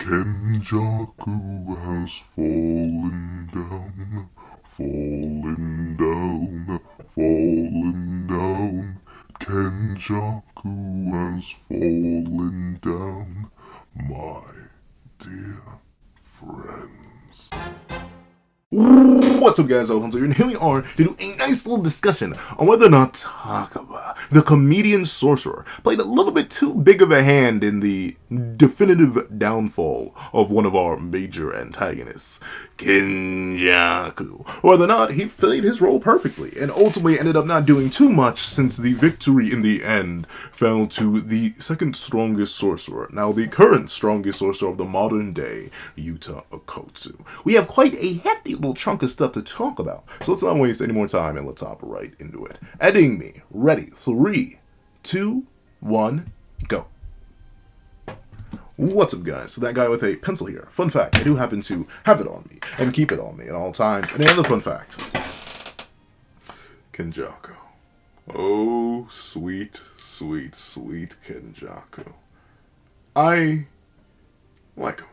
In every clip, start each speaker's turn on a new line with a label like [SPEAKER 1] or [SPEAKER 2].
[SPEAKER 1] Kenjaku has fallen down, fallen down, fallen down. Kenjaku has fallen down, my dear friends.
[SPEAKER 2] What's up, guys? I'm Hunter, and here we are to do a nice little discussion on whether or not Takaba, the comedian sorcerer, played a little bit too big of a hand in the definitive downfall of one of our major antagonists, Kenjaku. Whether or not he played his role perfectly, and ultimately ended up not doing too much since the victory in the end fell to the second strongest sorcerer, now the current strongest sorcerer of the modern day, Yuta Okotsu. We have quite a hefty little chunk of stuff to talk about, so let's not waste any more time and let's hop right into it. Editing me, ready, 3, 2, 1, go. What's up, guys? So that guy with a pencil here. Fun fact, I do happen to have it on me and keep it on me at all times. And another fun fact, Kenjaku. Oh, sweet, sweet, sweet Kenjaku. I like him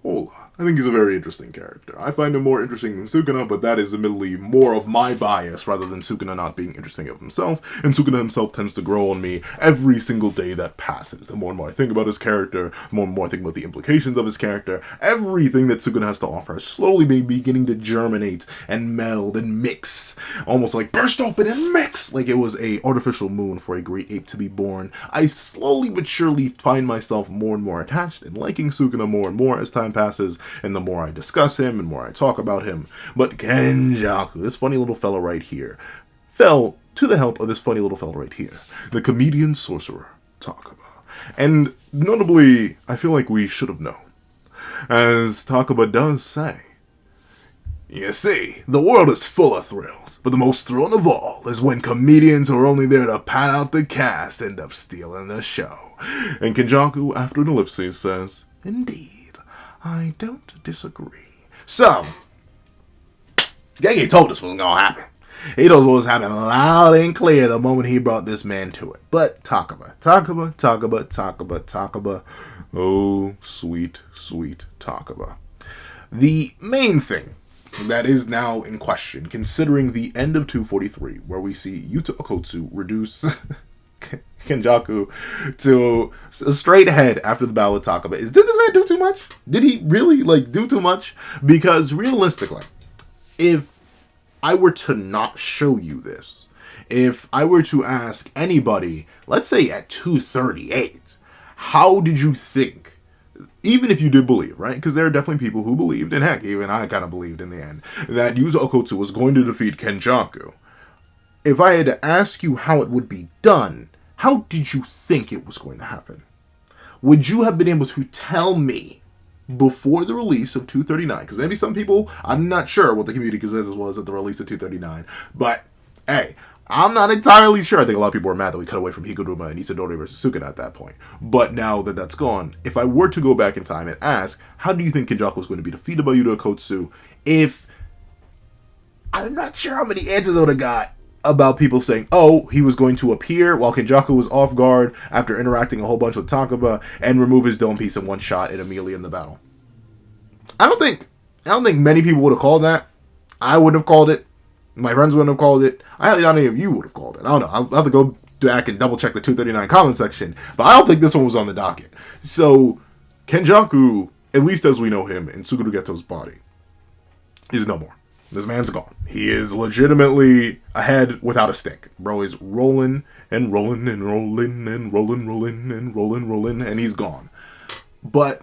[SPEAKER 2] a whole lot. I think he's a very interesting character. I find him more interesting than Sukuna, but that is admittedly more of my bias rather than Sukuna not being interesting of himself, and Sukuna himself tends to grow on me every single day that passes. The more and more I think about his character, the more and more I think about the implications of his character, everything that Sukuna has to offer has slowly been beginning to germinate and meld and mix, almost like burst open and mix, like it was a artificial moon for a great ape to be born. I slowly but surely find myself more and more attached and liking Sukuna more and more as time passes, and the more I discuss him and more I talk about him. But Kenjaku, this funny little fellow right here, fell to the help of this funny little fellow right here, the comedian sorcerer, Takaba. And notably, I feel like we should have known. As Takaba does say, you see, the world is full of thrills, but the most thrilling of all is when comedians who are only there to pat out the cast end up stealing the show. And Kenjaku, after an ellipsis, says, indeed. I don't disagree. So, Gege told us what was going to happen. He knows what was happening loud and clear the moment he brought this man to it. But Takaba. Oh, sweet, sweet Takaba. The main thing that is now in question, considering the end of 243, where we see Yuta Okotsu reduce Kenjaku to a straight head after the battle with Takaba, did this man do too much? Did he really do too much? Because realistically, if I were to not show you this, if I were to ask anybody, let's say at 238, how did you think, even if you did believe, right? Because there are definitely people who believed, and heck, even I kind of believed in the end, that Yuta Okotsu was going to defeat Kenjaku. If I had to ask you how it would be done, how did you think it was going to happen? Would you have been able to tell me before the release of 239? Because maybe some people, I'm not sure what the community consensus was at the release of 239. But, hey, I'm not entirely sure. I think a lot of people were mad that we cut away from Higuruma and Itadori versus Sukuna at that point. But now that that's gone, if I were to go back in time and ask, how do you think Kenjaku was going to be defeated by Yuta Okotsu? I'm not sure how many answers I would have got about people saying, oh, he was going to appear while Kenjaku was off guard after interacting a whole bunch with Takaba and remove his dome piece in one shot and immediately in the battle. I don't think many people would have called that. I wouldn't have called it. My friends wouldn't have called it. I highly doubt any of you would have called it. I don't know. I'll have to go back and double check the 239 comment section, but I don't think this one was on the docket. So, Kenjaku, at least as we know him in Suguru Geto's body, is no more. This man's gone. He is legitimately a head without a stick. Bro is rolling and rolling and rolling and rolling, and he's gone. But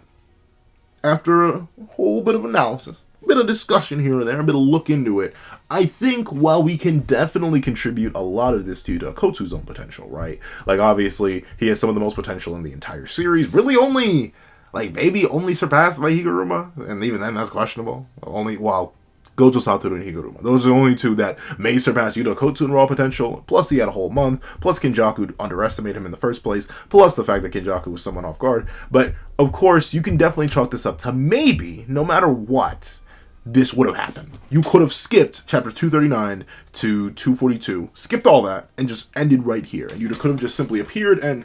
[SPEAKER 2] after a whole bit of analysis, a bit of discussion here and there, a bit of look into it, I think while we can definitely contribute a lot of this to Okotsu's own potential, right? Obviously, he has some of the most potential in the entire series. Really only, maybe only surpassed by Higuruma, and even then that's questionable. Gojo Satoru and Higuruma. Those are the only two that may surpass Yuta Okotsu in raw potential, plus he had a whole month, plus Kenjaku underestimated him in the first place, plus the fact that Kenjaku was someone off guard. But, of course, you can definitely chalk this up to maybe, no matter what, this would have happened. You could have skipped chapter 239 to 242, skipped all that, and just ended right here. And Yuta could have just simply appeared and...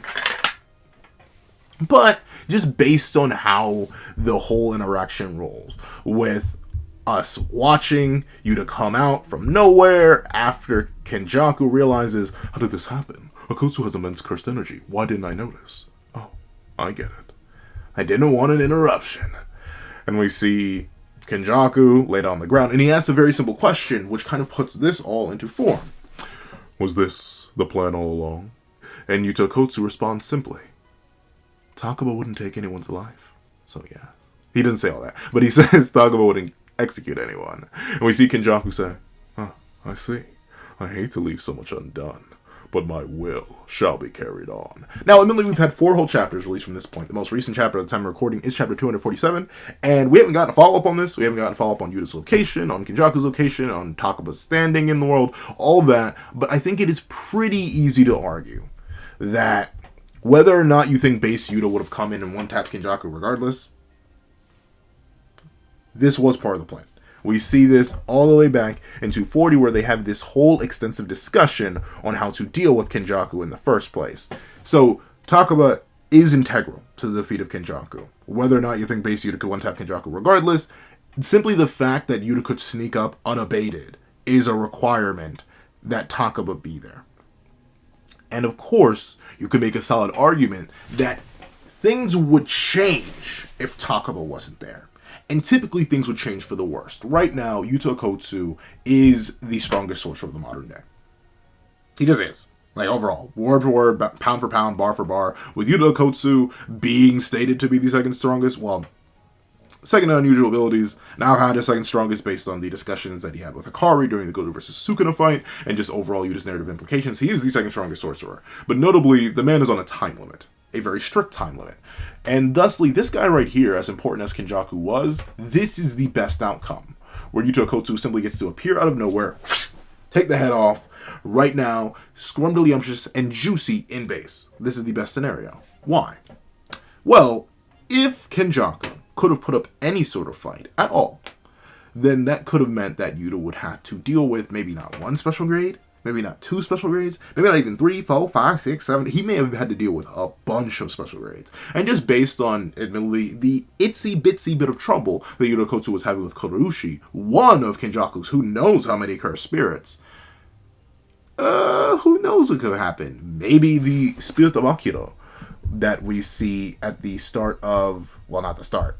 [SPEAKER 2] But just based on how the whole interaction rolls, with us watching Yuta come out from nowhere after Kenjaku realizes, how did this happen? Akotsu has immense cursed energy. Why didn't I notice? Oh, I get it. I didn't want an interruption. And we see Kenjaku laid on the ground, and he asks a very simple question, which kind of puts this all into form. Was this the plan all along? And Yuta Akotsu responds simply, Takaba wouldn't take anyone's life. So yeah. He doesn't say all that, but he says Takaba wouldn't execute anyone. And we see Kenjaku say, I see. I hate to leave so much undone, but my will shall be carried on. Now, admittedly, we've had 4 whole chapters released from this point. The most recent chapter at the time of recording is chapter 247, and we haven't gotten a follow-up on this. We haven't gotten a follow-up on Yuta's location, on Kenjaku's location, on Takaba's standing in the world, all that. But I think it is pretty easy to argue that whether or not you think base Yuta would have come in and one-tapped Kenjaku regardless, this was part of the plan. We see this all the way back in 240, where they have this whole extensive discussion on how to deal with Kenjaku in the first place. So Takaba is integral to the defeat of Kenjaku. Whether or not you think base Yuta could one-tap Kenjaku regardless, simply the fact that Yuta could sneak up unabated is a requirement that Takaba be there. And of course, you could make a solid argument that things would change if Takaba wasn't there. And typically things would change for the worst. Right now, Yuta Akotsu is the strongest sorcerer of the modern day. He just is. Like, overall. Word for word, pound for pound, bar for bar. With Yuta Akotsu being stated to be the second strongest, well, second unusual abilities, now kind of second strongest based on the discussions that he had with Hikari during the Goto versus Sukuna fight, and just overall Yuta's narrative implications. He is the second strongest sorcerer. But notably, the man is on a time limit. A very strict time limit. And thusly, this guy right here, as important as Kenjaku was, this is the best outcome. Where Yuta Akotsu simply gets to appear out of nowhere, take the head off, right now, scrumdiddlyumptious and juicy in base. This is the best scenario. Why? Well, if Kenjaku could have put up any sort of fight at all, then that could have meant that Yuta would have to deal with maybe not 1 special grade, maybe not 2 special grades, maybe not even 3, 4, 5, 6, 7. He may have had to deal with a bunch of special grades. And just based on, admittedly, the itsy-bitsy bit of trouble that Yuta Akotsu was having with Kotorushi, one of Kenjaku's who knows how many cursed spirits, who knows what could happen? Maybe the Spirit of Akira that we see at the start of, well, not the start.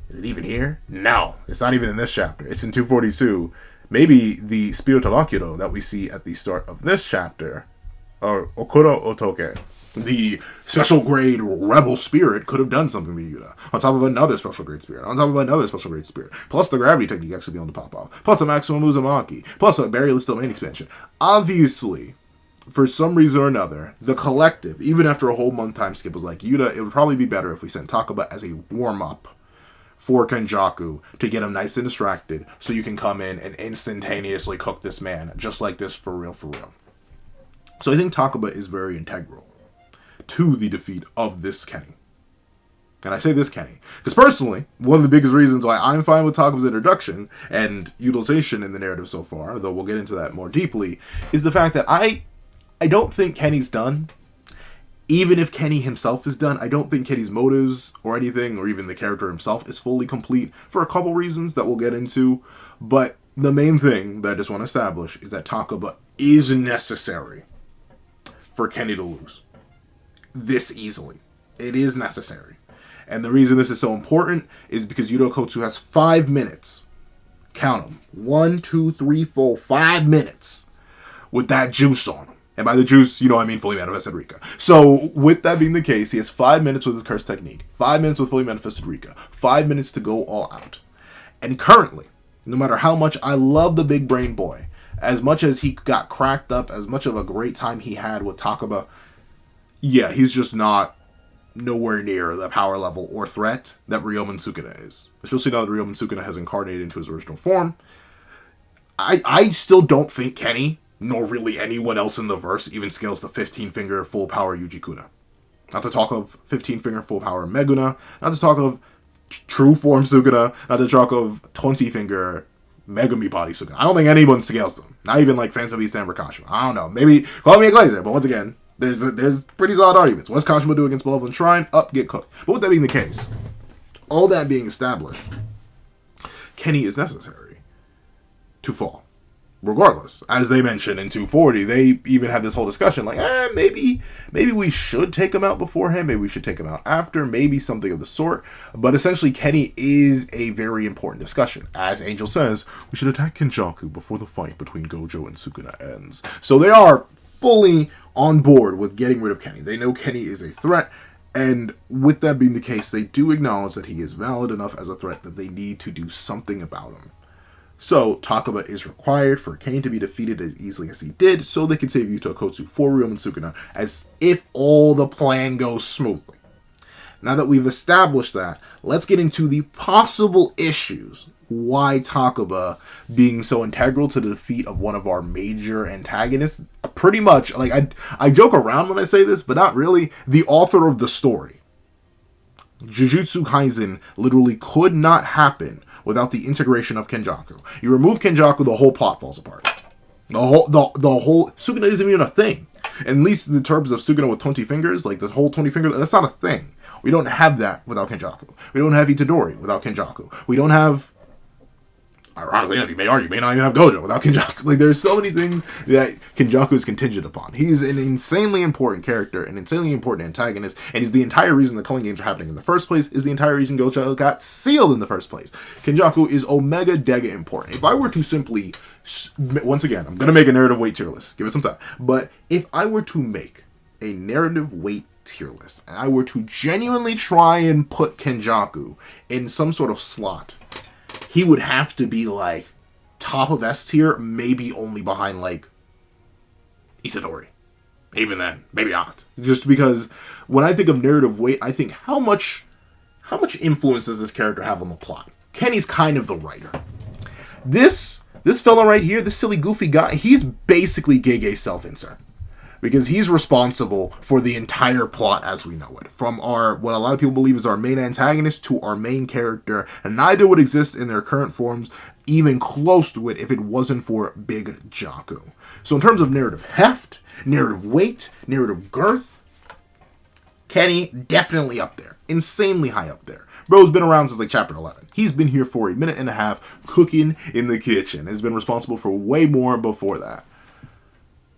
[SPEAKER 2] Is it even here? No, it's not even in this chapter. It's in 242. Maybe the Spirit of Akira that we see at the start of this chapter, or Okuro Otoke, the special grade rebel spirit, could have done something to Yuta. On top of another special grade spirit. On top of another special grade spirit. Plus the gravity technique actually be able to pop off. Plus a maximum Uzumaki. Plus a barrierless domain expansion. Obviously, for some reason or another, the collective, even after a whole month time skip, was like, Yuta, it would probably be better if we sent Takaba as a warm-up for Kenjaku to get him nice and distracted so you can come in and instantaneously cook this man just like this for real, for real. So I think Takaba is very integral to the defeat of this Kenny. And I say this Kenny because personally, one of the biggest reasons why I'm fine with Takaba's introduction and utilization in the narrative so far, though we'll get into that more deeply, is the fact that I don't think Kenny's done. Even if Kenny himself is done, I don't think Kenny's motives or anything, or even the character himself, is fully complete for a couple reasons that we'll get into. But the main thing that I just want to establish is that Takaba is necessary for Kenny to lose. This easily. It is necessary. And the reason this is so important is because Yuta Akotsu has 5 minutes. Count them. 1, 2, 3, 4, 5 minutes with that juice on him. And by the juice, you know I mean fully manifested Rika. So, with that being the case, he has 5 minutes with his curse technique. 5 minutes with fully manifested Rika. 5 minutes to go all out. And currently, no matter how much I love the big brain boy, as much as he got cracked up, as much of a great time he had with Takaba, yeah, he's just not nowhere near the power level or threat that Ryomen Sukuna is. Especially now that Ryomen Sukuna has incarnated into his original form. I still don't think Kenny, nor really anyone else in the verse, even scales the 15-finger full power Yujikuna. Not to talk of 15-finger full power Meguna, not to talk of true form Sukuna, not to talk of 20-finger Megami body Sukuna. I don't think anyone scales them. Not even like Phantom Beast and Hajimekashimo. I don't know. Maybe call me a glazer, but once again, There's pretty solid arguments. What's Kashimo do against Malevolent Shrine? Up, get cooked. But with that being the case, all that being established, Kenny is necessary to fall. Regardless, as they mentioned in 240, they even had this whole discussion like, maybe we should take him out beforehand, maybe we should take him out after, maybe something of the sort. But essentially, Kenny is a very important discussion. As Angel says, we should attack Kenjaku before the fight between Gojo and Sukuna ends. So they are fully on board with getting rid of Kenny. They know Kenny is a threat, and with that being the case, they do acknowledge that he is valid enough as a threat that they need to do something about him. So, Takaba is required for Kane to be defeated as easily as he did, so they can save Yuta Okkotsu for Ryoma and Sukuna, as if all the plan goes smoothly. Now that we've established that, let's get into the possible issues why Takaba being so integral to the defeat of one of our major antagonists, pretty much, like, I joke around when I say this, but not really, the author of the story. Jujutsu Kaisen literally could not happen without the integration of Kenjaku. You remove Kenjaku, the whole plot falls apart. The whole Sukuna isn't even a thing. At least in terms of Sukuna with 20 fingers, like the whole 20 fingers, that's not a thing. We don't have that without Kenjaku. We don't have Itadori without Kenjaku. We don't have, ironically enough, you may argue, you may not even have Gojo without Kenjaku. Like, there's so many things that Kenjaku is contingent upon. He's an insanely important character, an insanely important antagonist, and he's the entire reason the Culling Games are happening in the first place, is the entire reason Gojo got sealed in the first place. Kenjaku is omega dega important. If I were to simply, once again, I'm going to make a narrative weight tier list, give it some time, but if I were to make a narrative weight tier list, and I were to genuinely try and put Kenjaku in some sort of slot, he would have to be, like, top of S tier, maybe only behind, like, Itadori. Even then, maybe not. Just because when I think of narrative weight, I think how much influence does this character have on the plot? Kenny's kind of the writer. This fella right here, this silly goofy guy, he's basically Gege self-insert. Because he's responsible for the entire plot as we know it. From what a lot of people believe is our main antagonist to our main character. And neither would exist in their current forms even close to it if it wasn't for Big Jaku. So in terms of narrative heft, narrative weight, narrative girth, Kenny definitely up there. Insanely high up there. Bro's been around since like chapter 11. He's been here for a minute and a half cooking in the kitchen. Has been responsible for way more before that.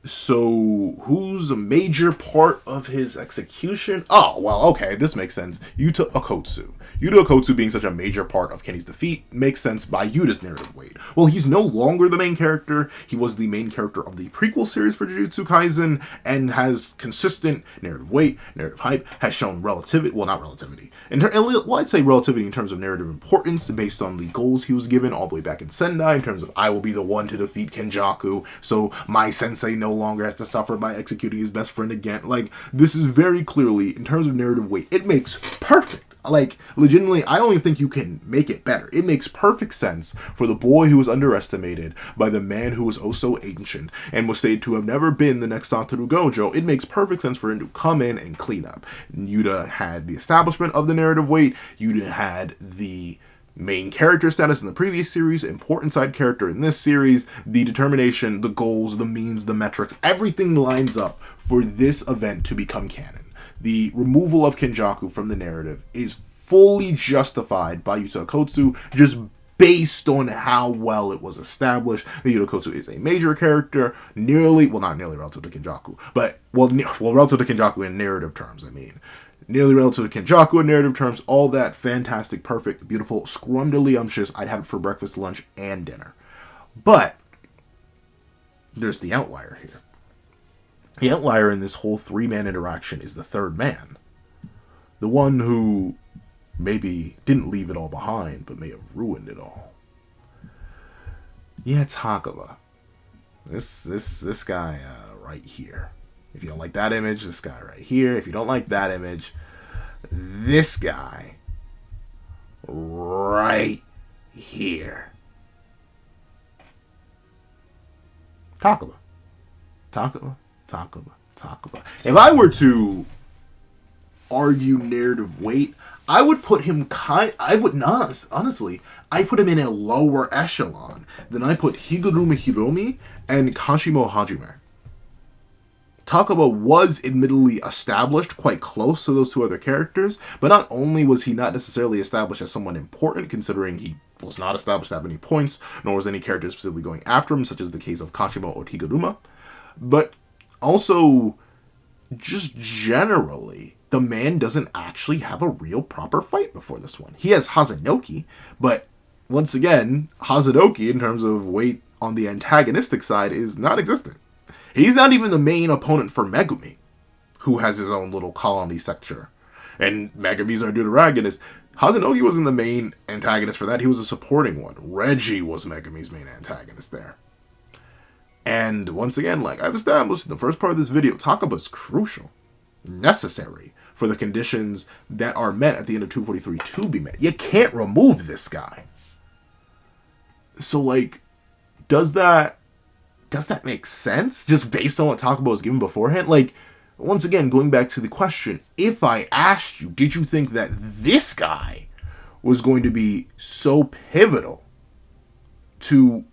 [SPEAKER 2] So, who's a major part of his execution? Oh, well, okay, this makes sense. Yuta Okkotsu. Yuta Okkotsu being such a major part of Kenny's defeat makes sense by Yuta's narrative weight. Well, he's no longer the main character. He was the main character of the prequel series for Jujutsu Kaisen and has consistent narrative weight, narrative hype, has shown relativity, well, not relativity. I'd say relativity in terms of narrative importance based on the goals he was given all the way back in Sendai in terms of I will be the one to defeat Kenjaku, so my sensei no longer has to suffer by executing his best friend again. Like, this is very clearly, in terms of narrative weight, it makes perfect. Like, legitimately, I don't even think you can make it better. It makes perfect sense for the boy who was underestimated by the man who was oh so ancient and was stated to have never been the next Satoru Gojo. It makes perfect sense for him to come in and clean up. Yuta had the establishment of the narrative weight. Yuta had the main character status in the previous series, important side character in this series, the determination, the goals, the means, the metrics, everything lines up for this event to become canon. The removal of Kenjaku from the narrative is fully justified by Yuta Okkotsu, just based on how well it was established. The Yuta Okkotsu is a major character, not nearly relative to Kenjaku, but, relative to Kenjaku in narrative terms, nearly relative to Kenjaku in narrative terms, all that fantastic, perfect, beautiful, scrumdiddlyumptious. I'd have it for breakfast, lunch, and dinner. But there's the outlier here. The outlier in this whole three-man interaction is the third man. The one who maybe didn't leave it all behind, but may have ruined it all. Yeah, Takaba. This guy right here. If you don't like that image, this guy right here. If you don't like that image, this guy right here. Takaba. If I were to argue narrative weight, I would put him honestly, I put him in a lower echelon than I put Higuruma Hiromi and Kashimo Hajime. Takaba was admittedly established quite close to those two other characters, but not only was he not necessarily established as someone important, considering he was not established to have any points, nor was any character specifically going after him, such as the case of Kashimo or Higuruma, but also, just generally, the man doesn't actually have a real proper fight before this one. He has Hazenoki, but once again, Hazenoki, in terms of weight on the antagonistic side, is not existent. He's not even the main opponent for Megumi, who has his own little colony sector. And Megumi's our deuteragonist. Hazenoki wasn't the main antagonist for that. He was a supporting one. Reggie was Megumi's main antagonist there. And once again, like I've established in the first part of this video, Takaba's crucial, necessary for the conditions that are met at the end of 243 to be met. You can't remove this guy. So, like, does that make sense? Just based on what Takaba was given beforehand? Like, once again, going back to the question, if I asked you, did you think that this guy was going to be so pivotal to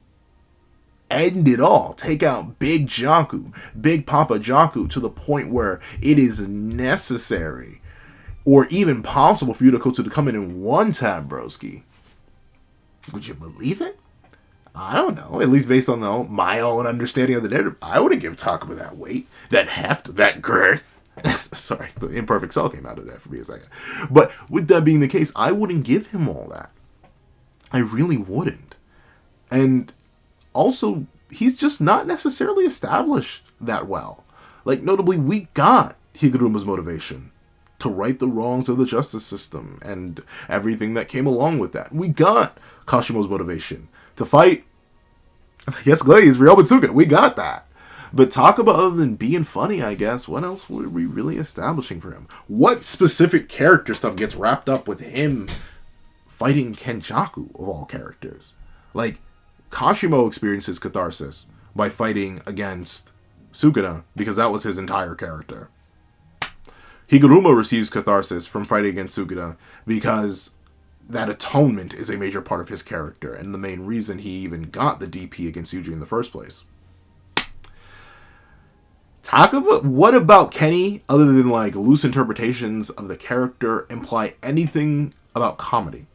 [SPEAKER 2] end it all, take out Big Jaku, Big Papa Jaku, to the point where it is necessary or even possible for Yuta to come in and one tap Broski? Would you believe it? I don't know. At least based on my own understanding of the narrative, I wouldn't give Takaba that weight, that heft, that girth. Sorry, the imperfect cell came out of that for me a second. But with that being the case, I wouldn't give him all that. I really wouldn't. And also, he's just not necessarily established that well. Like, notably, we got Higuruma's motivation to right the wrongs of the justice system and everything that came along with that. We got Kashimo's motivation to fight, yes, Glaze, Ryoba Tsuka. We got that. But Takaba, other than being funny, I guess, what else were we really establishing for him? What specific character stuff gets wrapped up with him fighting Kenjaku, of all characters? Like, Kashimo experiences catharsis by fighting against Sukuna, because that was his entire character. Higuruma receives catharsis from fighting against Sukuna because that atonement is a major part of his character, and the main reason he even got the DP against Yuji in the first place. Takaba, what about Kenny, other than like loose interpretations of the character, imply anything about comedy?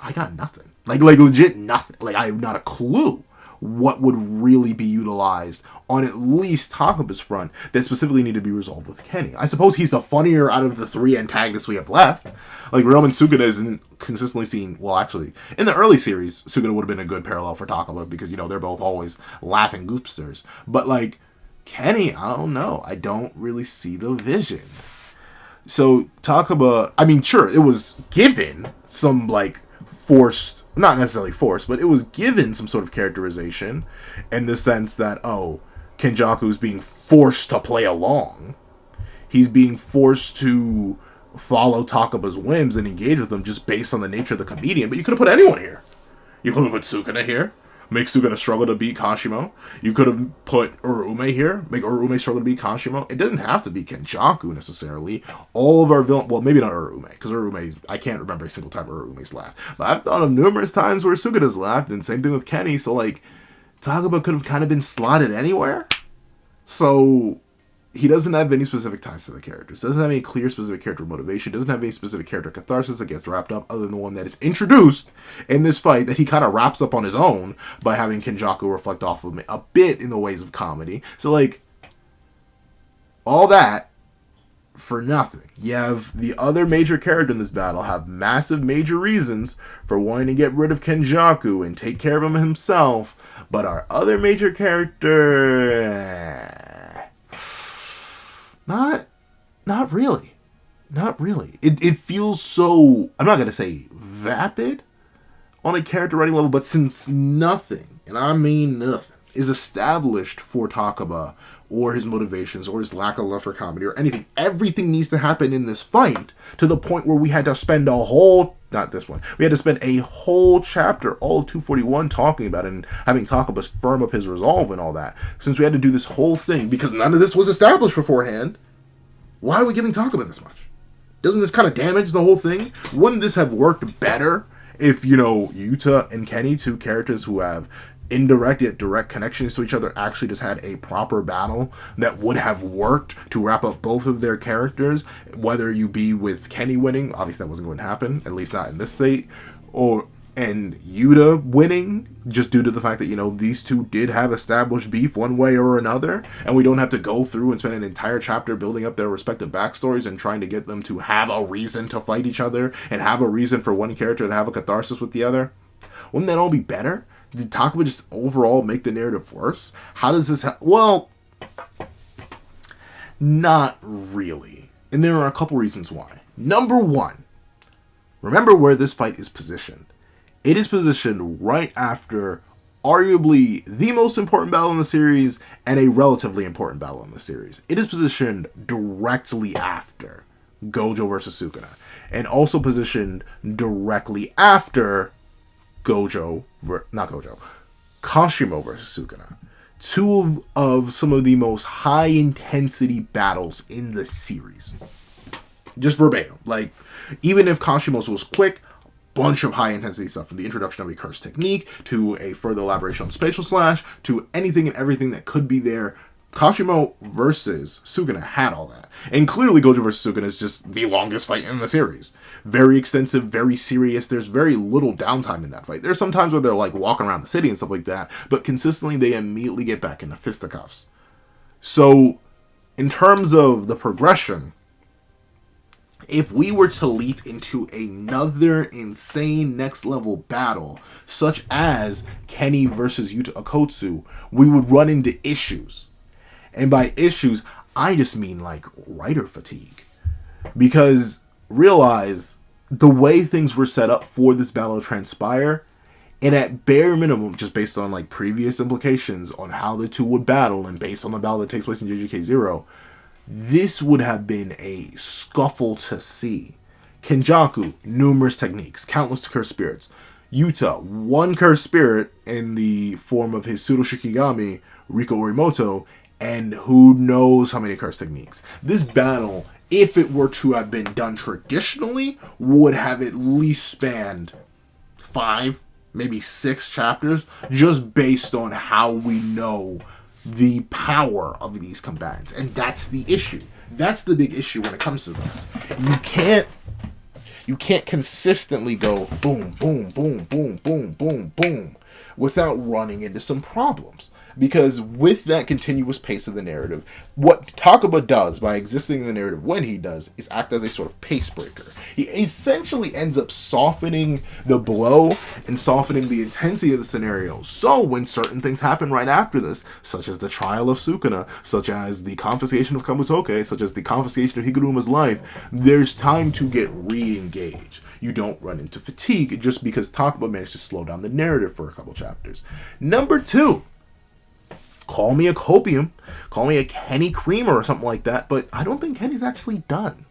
[SPEAKER 2] I got nothing. Like legit nothing. Like, I have not a clue what would really be utilized on at least Takaba's front that specifically need to be resolved with Kenny. I suppose he's the funnier out of the three antagonists we have left. Like, Ryoba Sukuna isn't consistently seen. Well, actually, in the early series, Sukuna would have been a good parallel for Takaba because, you know, they're both always laughing goopsters. But, like, Kenny, I don't know. I don't really see the vision. So, Takaba, I mean, sure, it was given some, like, forced, not necessarily forced, but it was given some sort of characterization in the sense that, oh, Kenjaku's being forced to play along. He's being forced to follow Takaba's whims and engage with them just based on the nature of the comedian. But you could have put anyone here. You could have put Sukuna here, make Sukuna struggle to beat Kashimo. You could have put Urume here, make Urume struggle to beat Kashimo. It doesn't have to be Kenjaku necessarily. All of our villains, well, maybe not Urume, because Urume, I can't remember a single time Urume's laughed. But I've thought of numerous times where Sukuna's laughed, and same thing with Kenny. So, like, Takaba could have kind of been slotted anywhere. So, he doesn't have any specific ties to the characters. Doesn't have any clear specific character motivation. Doesn't have any specific character catharsis that gets wrapped up other than the one that is introduced in this fight that he kind of wraps up on his own by having Kenjaku reflect off of him a bit in the ways of comedy. So, like, all that for nothing. You have the other major character in this battle have massive major reasons for wanting to get rid of Kenjaku and take care of him himself. But our other major character... Not really. Not really. It feels so, I'm not going to say vapid on a character writing level, but since nothing, and I mean nothing, is established for Takaba or his motivations or his lack of love for comedy or anything, everything needs to happen in this fight to the point where we had to spend a whole, not this one, we had to spend a whole chapter, all of 241, talking about it and having Takaba firm up his resolve and all that. Since we had to do this whole thing because none of this was established beforehand, why are we giving Takaba this much? Doesn't this kind of damage the whole thing? Wouldn't this have worked better if, you know, Yuta and Kenny, two characters who have indirect yet direct connections to each other actually just had a proper battle that would have worked to wrap up both of their characters, whether you be with Kenny winning, obviously that wasn't going to happen, at least not in this state, and Yuta winning, just due to the fact that, you know, these two did have established beef one way or another, and we don't have to go through and spend an entire chapter building up their respective backstories and trying to get them to have a reason to fight each other and have a reason for one character to have a catharsis with the other. Wouldn't that all be better? Did Takaba just overall make the narrative worse? How does this well, not really. And there are a couple reasons why. Number one, remember where this fight is positioned. It is positioned right after arguably the most important battle in the series and a relatively important battle in the series. It is positioned directly after Gojo versus Sukuna, and also positioned directly after Kashimo versus Sukuna. Two of some of the most high intensity battles in the series. Just verbatim. Like, even if Kashimo's was quick, bunch of high intensity stuff, from the introduction of a curse technique to a further elaboration on spatial slash to anything and everything that could be there. Kashimo versus Sukuna had all that. And clearly Gojo versus Sukuna is just the longest fight in the series. Very extensive, very serious. There's very little downtime in that fight. There's some times where they're like walking around the city and stuff like that, but consistently they immediately get back into fisticuffs. So, in terms of the progression, if we were to leap into another insane next level battle, such as Kenny versus Yuta Okkotsu, we would run into issues. And by issues, I just mean like writer fatigue. Because realize the way things were set up for this battle to transpire, and at bare minimum, just based on like previous implications on how the two would battle and based on the battle that takes place in JJK 0, this would have been a scuffle to see. Kenjaku, numerous techniques, countless cursed spirits. Yuta, one cursed spirit in the form of his pseudo Shikigami, Riko Orimoto, and who knows how many cursed techniques. This battle, if it were to have been done traditionally, would have at least spanned 5, maybe 6 chapters, just based on how we know the power of these combatants. And that's the issue. That's the big issue when it comes to this. You can't consistently go boom, boom, boom, boom, boom, boom, boom without running into some problems. Because with that continuous pace of the narrative, what Takaba does by existing in the narrative when he does is act as a sort of pace breaker. He essentially ends up softening the blow and softening the intensity of the scenario. So when certain things happen right after this, such as the trial of Sukuna, such as the confiscation of Kabutoke, such as the confiscation of Higuruma's life, there's time to get re-engaged. You don't run into fatigue just because Takaba managed to slow down the narrative for a couple chapters. Number 2. Call me a copium, call me a Kenny Creamer or something like that, but I don't think Kenny's actually done.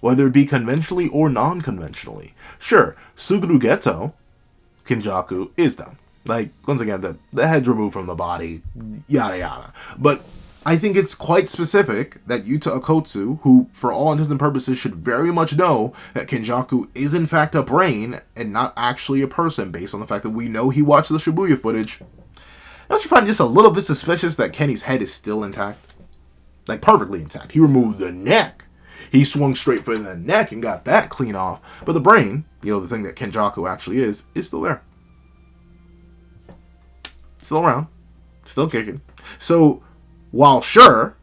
[SPEAKER 2] Whether it be conventionally or non-conventionally. Sure, Suguru Geto, Kenjaku, is done. Like, once again, the head's removed from the body, yada yada. But I think it's quite specific that Yuta Okkotsu, who for all intents and purposes should very much know that Kenjaku is in fact a brain and not actually a person, based on the fact that we know he watched the Shibuya footage. Don't you find it just a little bit suspicious that Kenny's head is still intact? Like, perfectly intact. He removed the neck. He swung straight for the neck and got that clean off. But the brain, you know, the thing that Kenjaku actually is still there. Still around. Still kicking. So, while sure,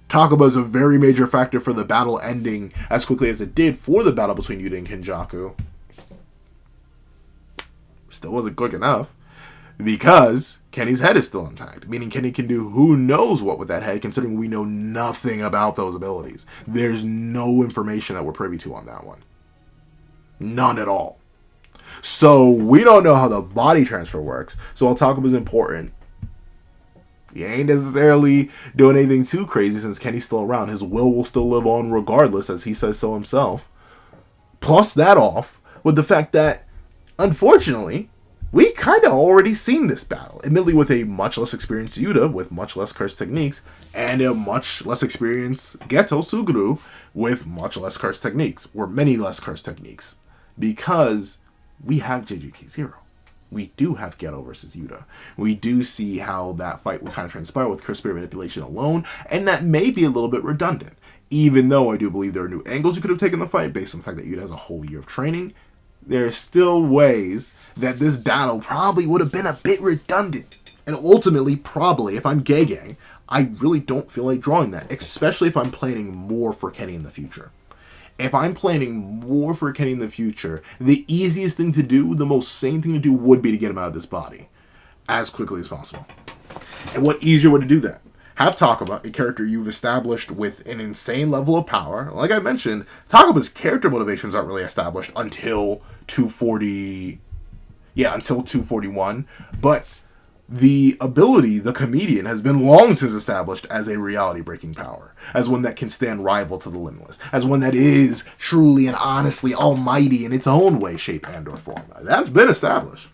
[SPEAKER 2] Takaba is a very major factor for the battle ending as quickly as it did for the battle between Yuta and Kenjaku, still wasn't quick enough. Because Kenny's head is still intact, meaning Kenny can do who knows what with that head, considering we know nothing about those abilities. There's no information that we're privy to on that one. None at all. So we don't know how the body transfer works. So while Takaba is important, he ain't necessarily doing anything too crazy since Kenny's still around. His will still live on regardless, as he says so himself. Plus that off with the fact that, unfortunately, we kind of already seen this battle, admittedly with a much less experienced Yuta with much less cursed techniques, and a much less experienced Geto Suguru with much less cursed techniques, or many less cursed techniques, because we have JJK 0. we do have Geto versus Yuta. We do see how that fight would kind of transpire with curse spirit manipulation alone, and that may be a little bit redundant. Even though I do believe there are new angles you could have taken the fight based on the fact that Yuta has a whole year of training, there's still ways that this battle probably would have been a bit redundant. And ultimately, probably, if I'm Gegang, I really don't feel like drawing that, especially if I'm planning more for Kenny in the future. If I'm planning more for Kenny in the future, the easiest thing to do, the most sane thing to do would be to get him out of this body as quickly as possible. And what easier way to do that? Have Takaba, a character you've established with an insane level of power. Like I mentioned, Takaba's character motivations aren't really established until 240... Yeah, until 241. But the ability, the comedian, has been long since established as a reality-breaking power, as one that can stand rival to the limitless, as one that is truly and honestly almighty in its own way, shape, and or form. That's been established.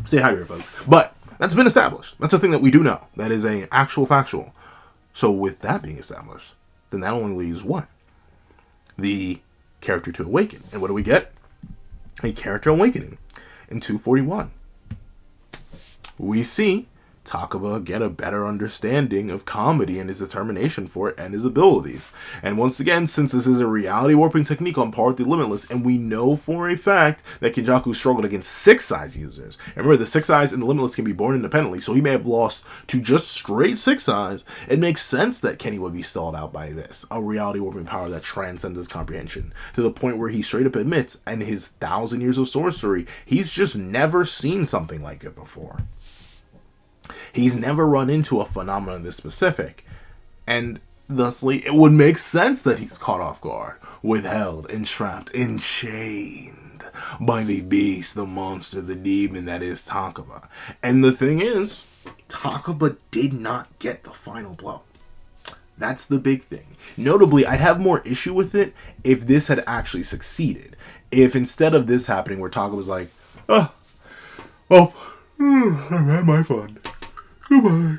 [SPEAKER 2] Stay hydrated, folks. But that's been established. That's a thing that we do know. That is an actual factual. So with that being established, then that only leaves what? The character to awaken. And what do we get? A character awakening in 241. We see Takaba get a better understanding of comedy and his determination for it and his abilities. And once again, since this is a reality warping technique on par with the Limitless, and we know for a fact that Kenjaku struggled against 6 eyes users. And remember, the 6 eyes and the Limitless can be born independently, so he may have lost to just straight 6 eyes. It makes sense that Kenny would be stalled out by this, a reality warping power that transcends his comprehension, to the point where he straight up admits, in his 1,000 years of sorcery, he's just never seen something like it before. He's never run into a phenomenon this specific, and thusly it would make sense that he's caught off guard, withheld, entrapped, enchained by the beast, the monster, the demon that is Takaba. And the thing is, Takaba did not get the final blow. That's the big thing. Notably, I'd have more issue with it if this had actually succeeded. If instead of this happening where Takaba's like, oh, well, I've had my fun. Goodbye.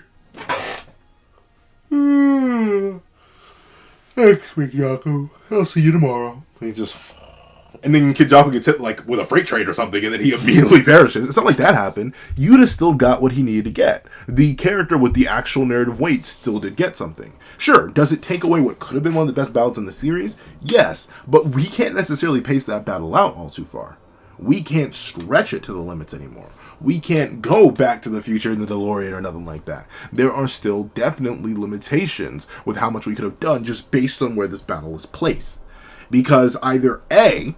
[SPEAKER 2] Thanks, Kenjaku. I'll see you tomorrow. And then Kenjaku gets hit like with a freight train or something, and then he immediately perishes. It's not like that happened. Yuta still got what he needed to get. The character with the actual narrative weight still did get something. Sure, does it take away what could have been one of the best battles in the series? Yes, but we can't necessarily pace that battle out all too far. We can't stretch it to the limits anymore. We can't go back to the future in the DeLorean or nothing like that. There are still definitely limitations with how much we could have done just based on where this battle is placed. Because either A,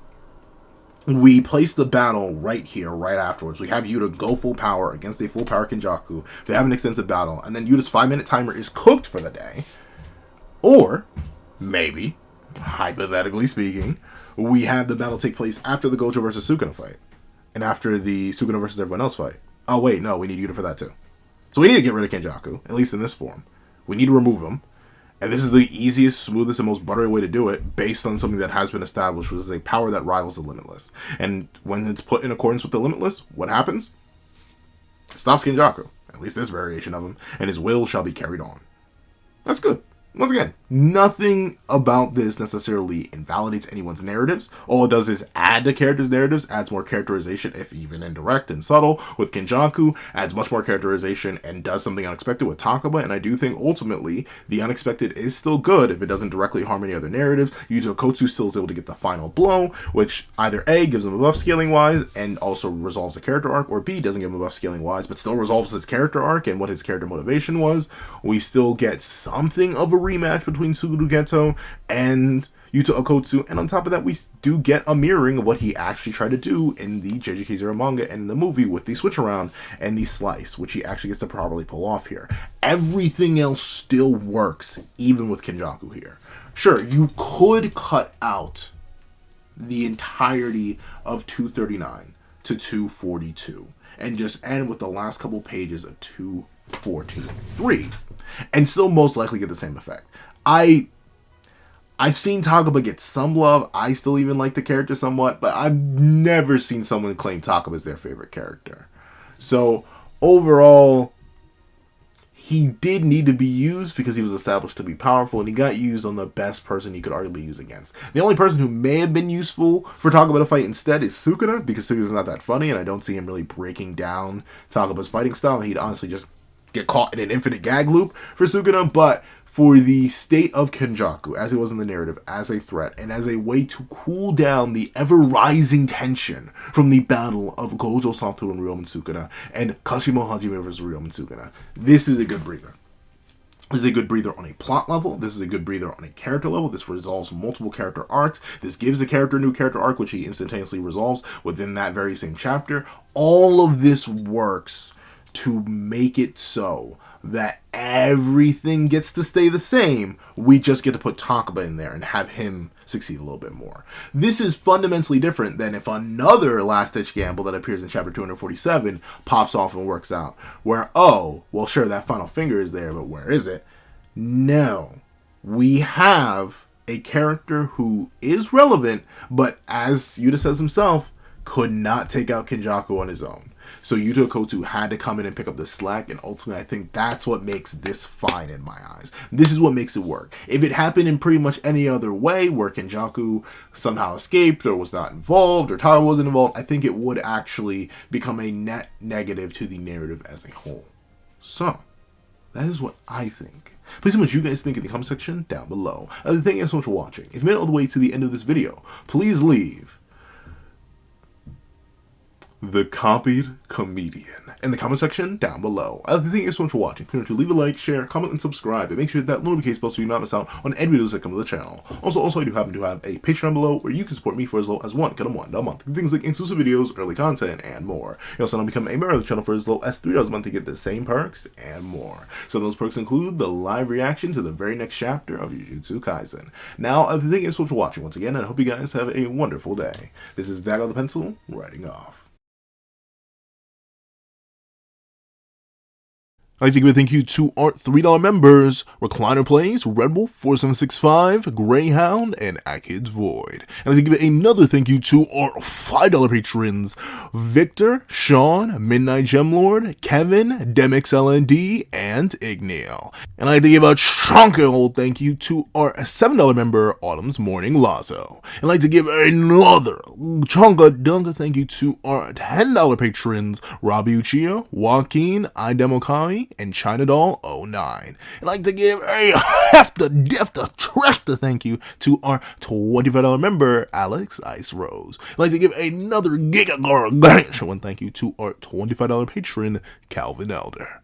[SPEAKER 2] we place the battle right here, right afterwards. We have Yuta go full power against a full power Kenjaku. They have an extensive battle. And then Yuta's 5-minute timer is cooked for the day. Or, maybe, hypothetically speaking, we have the battle take place after the Gojo versus Sukuna fight. And after the Sukuna versus everyone else fight. Oh, wait, no, we need Yuta for that too. So we need to get rid of Kenjaku, at least in this form. We need to remove him. And this is the easiest, smoothest, and most buttery way to do it, based on something that has been established, which is a power that rivals the Limitless. And when it's put in accordance with the Limitless, what happens? It stops Kenjaku, at least this variation of him, and his will shall be carried on. That's good. Once again, nothing about this necessarily invalidates anyone's narratives. All it does is add to characters' narratives, adds more characterization, if even indirect and subtle, with Kenjaku, adds much more characterization, and does something unexpected with Takaba. And I do think, ultimately, the unexpected is still good if it doesn't directly harm any other narratives. Yuzo Kotsu still is able to get the final blow, which either A, gives him a buff scaling-wise, and also resolves the character arc, or B, doesn't give him a buff scaling-wise, but still resolves his character arc and what his character motivation was. We still get something of a rematch between Suguru Geto and Yuta Okotsu, and on top of that, we do get a mirroring of what he actually tried to do in the JJK Zero manga and in the movie with the switch around and the slice, which he actually gets to properly pull off here. Everything else still works, even with Kenjaku here. Sure, you could cut out the entirety of 239 to 242 and just end with the last couple pages of 243 and still most likely get the same effect. I've seen Takaba get some love. I still even like the character somewhat, but I've never seen someone claim Takaba as their favorite character. So overall, he did need to be used because he was established to be powerful, and he got used on the best person he could arguably use against. The only person who may have been useful for Takaba to fight instead is Sukuna, because Sukuna's not that funny, and I don't see him really breaking down Takaba's fighting style, and he'd honestly just get caught in an infinite gag loop for Sukuna. But for the state of Kenjaku, as it was in the narrative, as a threat, and as a way to cool down the ever-rising tension from the battle of Gojo Satoru and Ryomen Sukuna, and Kashimo Hajime versus Ryomen Sukuna, this is a good breather. This is a good breather on a plot level. This is a good breather on a character level. This resolves multiple character arcs. This gives a character a new character arc, which he instantaneously resolves within that very same chapter. All of this works to make it so that everything gets to stay the same. We just get to put Takaba in there and have him succeed a little bit more. This is fundamentally different than if another last-ditch gamble that appears in chapter 247 pops off and works out. Where, oh, well, sure, that final finger is there, but where is it? No. We have a character who is relevant, but as Yuta says himself, could not take out Kenjaku on his own. So Yuta Kotu had to come in and pick up the slack, and ultimately I think that's what makes this fine in my eyes. This is what makes it work. If it happened in pretty much any other way, where Kenjaku somehow escaped or was not involved or Taro wasn't involved, I think it would actually become a net negative to the narrative as a whole. So, that is what I think. Please tell me what you guys think in the comment section down below. Thank you so much for watching. If you made it all the way to the end of this video, please leave the copied comedian in the comment section down below. Thank you so much for watching. Please leave a like, share, comment, and subscribe, and make sure that notification bell so you do not miss out on any videos that come to the channel. Also, I do happen to have a Patreon below where you can support me for as low as $1 a month. Things like exclusive videos, early content, and more. You also now become a member of the channel for as low as $3 a month to get the same perks and more. Some of those perks include the live reaction to the very next chapter of Jujutsu Kaisen. Now, thank you so much for watching once again, and I hope you guys have a wonderful day. This is Dagger the Pencil, writing off. I'd like to give a thank you to our $3 members, Recliner Plays, Red Wolf 4765, Greyhound, and Akid's Void. And I'd like to give another thank you to our $5 patrons, Victor, Sean, Midnight Gemlord, Kevin, Demix LND, and Igneal. And I'd like to give a chunky old thank you to our $7 member, Autumn's Morning Lazo. And I'd like to give another chunka thank you to our $10 patrons, Robbie Uchiha, Joaquin, Idemokai, and China Doll 09. I'd like to give a tractor thank you to our $25 member, Alex Ice Rose. I'd like to give another giga gargantuan thank you to our $25 patron, Calvin Elder.